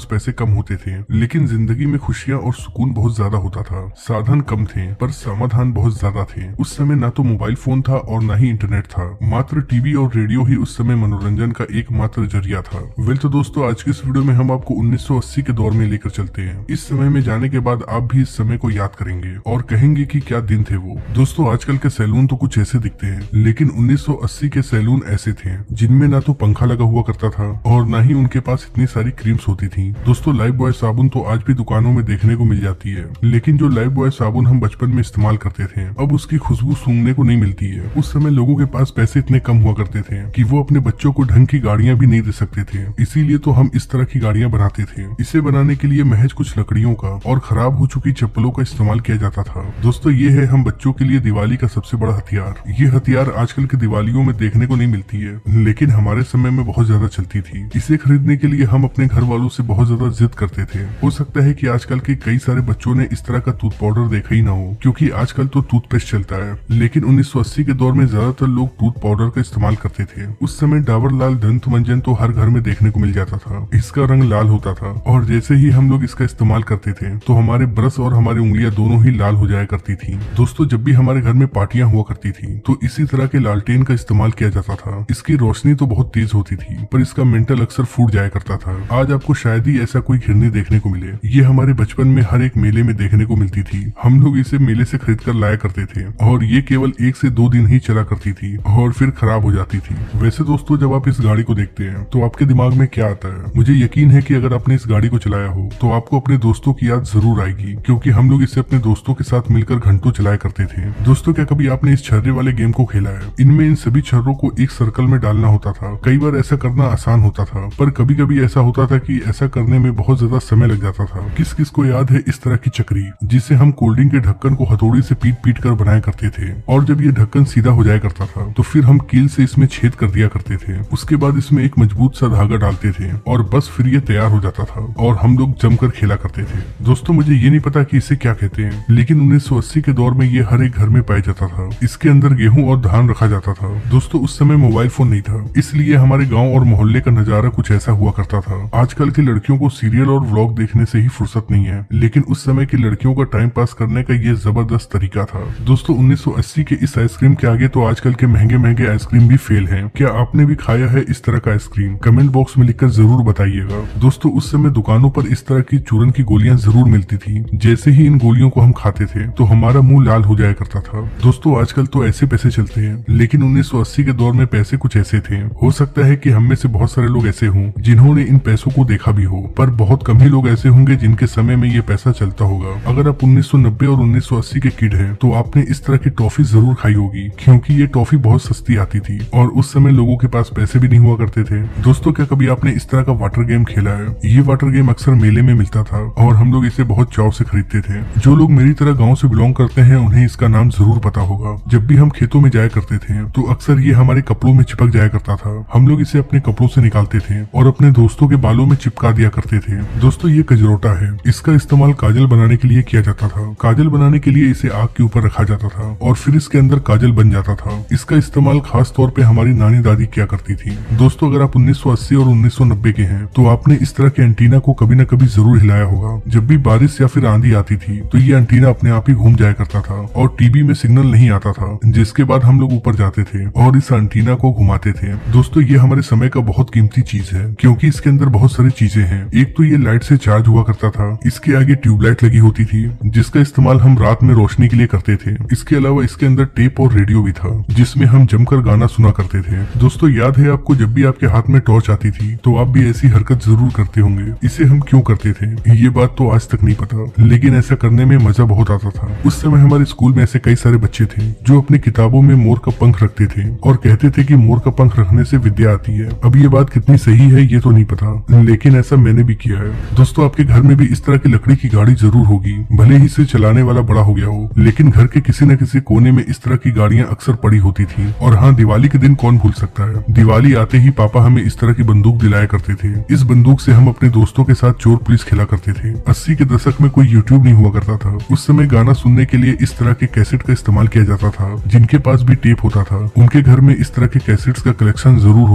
पैसे कम होते थे, लेकिन जिंदगी में खुशियाँ और सुकून बहुत ज्यादा होता था। साधन कम थे पर समाधान बहुत ज्यादा थे। उस समय ना तो मोबाइल फोन था और ना ही इंटरनेट था, मात्र टीवी और रेडियो ही उस समय मनोरंजन का एकमात्र जरिया था। वेल तो दोस्तों, आज की इस वीडियो में हम आपको 1980 के दौर में लेकर चलते हैं। इस समय में जाने के बाद आप भी इस समय को याद करेंगे और कहेंगे कि क्या दिन थे वो। दोस्तों, आजकल के सैलून तो कुछ ऐसे दिखते हैं, लेकिन 1980 के सैलून ऐसे थे जिनमें ना तो पंखा लगा हुआ करता था और ना ही उनके पास इतनी सारी क्रीम्स होती थी। दोस्तों, लाइफ बॉय साबुन तो आज भी दुकानों में देखने को मिल जाती है, लेकिन जो लाइफ बॉय साबुन हम बचपन में इस्तेमाल करते थे अब उसकी खुशबू सूंघने को नहीं मिलती है। उस समय लोगों के पास पैसे इतने कम हुआ करते थे कि वो अपने बच्चों को ढंग की गाड़ियां भी नहीं दे सकते थे, इसीलिए तो हम इस तरह की गाड़ियां बनाते थे। इसे बनाने के लिए महज कुछ लकड़ियों का और खराब हो चुकी चप्पलों का इस्तेमाल किया जाता था। दोस्तों, ये है हम बच्चों के लिए दिवाली का सबसे बड़ा हथियार। ये हथियार आजकल की दिवालियों में देखने को नहीं मिलती है, लेकिन हमारे समय में बहुत ज्यादा चलती थी। इसे खरीदने के लिए हम अपने घर वालों से बहुत ज्यादा जिद करते थे। हो सकता है कि आजकल के कई सारे बच्चों ने इस तरह का टूथ पाउडर देखा ही ना हो, क्योंकि आजकल तो टूथपेस्ट चलता है, लेकिन 1980 के दौर में ज्यादातर लोग टूथ पाउडर का इस्तेमाल करते थे। उस समय डाबर लाल दंत मंजन तो हर घर में देखने को मिल जाता था। इसका रंग लाल होता था और जैसे ही हम लोग इसका इस्तेमाल करते थे तो हमारे ब्रश और हमारी उंगलियां दोनों ही लाल हो जाया करती थी। दोस्तों, जब भी हमारे घर में पार्टियां हुआ करती थी तो इसी तरह के लालटेन का इस्तेमाल किया जाता था। इसकी रोशनी तो बहुत तेज होती थी, पर इसका मेंटल अक्सर फूट जाया करता था। आज आपको शायद ही ऐसा कोई घिरनी देखने को मिले। ये हमारे बचपन में हर एक मेले में देखने को मिलती थी। हम लोग इसे मेले से खरीद कर लाया करते थे और ये केवल 1 से 2 दिन ही चला करती थी और फिर खराब हो जाती थी। वैसे दोस्तों, जब आप इस गाड़ी को देखते हैं तो आपके दिमाग में क्या आता है? मुझे यकीन है कि अगर आपने इस गाड़ी को चलाया हो तो आपको अपने दोस्तों की याद जरूर आएगी, क्योंकि हम लोग इसे अपने दोस्तों के साथ मिलकर घंटों चलाया करते थे। दोस्तों, क्या कभी आपने इस छर्रे वाले गेम को खेला है? इनमें इन सभी छर्रों को एक सर्कल में डालना होता था। कई बार ऐसा करना आसान होता था, पर कभी कभी ऐसा होता था कि ऐसा करने में बहुत ज्यादा समय लग जाता था। किस किस को याद है इस तरह की चक्री, जिसे हम कोल्ड ड्रिंक के ढक्कन को हथौड़ी से पीट पीट कर बनाया करते थे, और जब ये ढक्कन सीधा हो जाया करता था तो फिर हम कील से इसमें छेद कर दिया करते थे। उसके बाद इसमें एक मजबूत सा धागा डालते थे और बस फिर ये तैयार हो जाता था और हम लोग जमकर खेला करते थे। दोस्तों, मुझे ये नहीं पता कि इसे क्या कहते हैं, लेकिन 1980 के दौर में ये हर एक घर में पाया जाता था। इसके अंदर गेहूं और धान रखा जाता था। दोस्तों, उस समय मोबाइल फोन नहीं था, इसलिए हमारे गाँव और मोहल्ले का नजारा कुछ ऐसा हुआ करता था। आजकल की लड़कियों को सीरियल और व्लॉग देखने से ही फुर्सत नहीं है, लेकिन उस समय की लड़कियों का टाइम पास करने का ये जबरदस्त तरीका था। दोस्तों, 1980 के इस आइसक्रीम के आगे तो आजकल के महंगे महंगे आइसक्रीम भी फेल हैं। क्या आपने भी खाया है इस तरह का आइसक्रीम? कमेंट बॉक्स में लिखकर जरूर बताइएगा। दोस्तों, उस समय दुकानों पर इस तरह की चूरन की गोलियां जरूर मिलती थी। जैसे ही इन गोलियों को हम खाते थे तो हमारा मुंह लाल हो जाया करता था। दोस्तों, आजकल तो ऐसे पैसे चलते हैं, लेकिन 1980 के दौर में पैसे कुछ ऐसे थे। हो सकता है कि हम में से बहुत सारे लोग ऐसे हों जिन्होंने इन पैसों को देखा भी हो, पर बहुत कम ही लोग ऐसे होंगे जिनके समय में ये पैसा चलता होगा। अगर आप 1990 और 1980 के किड हैं तो आपने इस तरह की टॉफी जरूर खाई होगी, क्योंकि ये टॉफी बहुत सस्ती आती थी और उस समय लोगों के पास पैसे भी नहीं हुआ करते थे। दोस्तों, क्या कभी आपने इस तरह का वाटर गेम खेला है? ये वाटर गेम अक्सर मेले में मिलता था और हम लोग इसे बहुत चाव से खरीदते थे। जो लोग मेरी तरह गाँव से बिलोंग करते हैं उन्हें इसका नाम जरूर पता होगा। जब भी हम खेतों में जाया करते थे तो अक्सर ये हमारे कपड़ों में चिपक जाया करता था। हम लोग इसे अपने कपड़ों से निकालते थे और अपने दोस्तों के बालों में चिपका दिया करते थे। दोस्तों, ये कजरोटा है। इसका इस्तेमाल काजल बनाने के लिए किया जाता था। काजल बनाने के लिए इसे आग के ऊपर रखा जाता था और फिर इसके अंदर काजल बन जाता था। इसका इस्तेमाल खास तौर पे हमारी नानी दादी किया करती थी। दोस्तों, अगर आप 1980 और 1990 के हैं तो आपने इस तरह के एंटीना को कभी न कभी जरूर हिलाया होगा। जब भी बारिश या फिर आंधी आती थी तो ये एंटीना अपने आप ही घूम जाया करता था और टीवी में सिग्नल नहीं आता था, जिसके बाद हम लोग ऊपर जाते थे और इस एंटीना को घुमाते थे। दोस्तों, ये हमारे समय का बहुत कीमती चीज है, क्योंकि इसके अंदर बहुत सारी चीजें हैं। एक तो ये लाइट से चार्ज हुआ करता था। इसके आगे ट्यूबलाइट लगी होती थी जिसका इस्तेमाल हम रात में रोशनी के लिए करते थे। इसके अलावा इसके अंदर टेप और रेडियो भी था जिसमें हम जमकर गाना सुना करते थे। दोस्तों, याद है आपको जब भी आपके हाथ में टॉर्च आती थी तो आप भी ऐसी हरकत जरूर करते होंगे। इसे हम क्यों करते थे ये बात तो आज तक नहीं पता, लेकिन ऐसा करने में मजा बहुत आता था। उस समय हमारे स्कूल में ऐसे कई सारे बच्चे थे जो अपनी किताबों में मोर का पंख रखते थे और कहते थे कि मोर का पंख रखने से विद्या आती है। अब ये बात कितनी सही है ये तो नहीं पता, लेकिन ऐसा मैंने भी किया है। दोस्तों, आपके घर में भी इस तरह की लकड़ी की गाड़ी जरूर होगी, भले ही इसे चलाने वाला बड़ा हो गया हो, लेकिन घर के किसी न किसी कोने में इस तरह की गाड़ियां अक्सर पड़ी होती थी। और हाँ, दिवाली के दिन कौन भूल सकता है, दिवाली आते ही पापा हमें इस तरह की बंदूक दिलाया करते थे। इस बंदूक से हम अपने दोस्तों के साथ चोर पुलिस खेला करते थे। 80 के दशक में कोई यूट्यूब नहीं हुआ करता था। उस समय गाना सुनने के लिए इस तरह के कैसेट का इस्तेमाल किया जाता था। जिनके पास भी टेप होता था उनके घर में इस तरह के कैसेट्स का कलेक्शन जरूर होता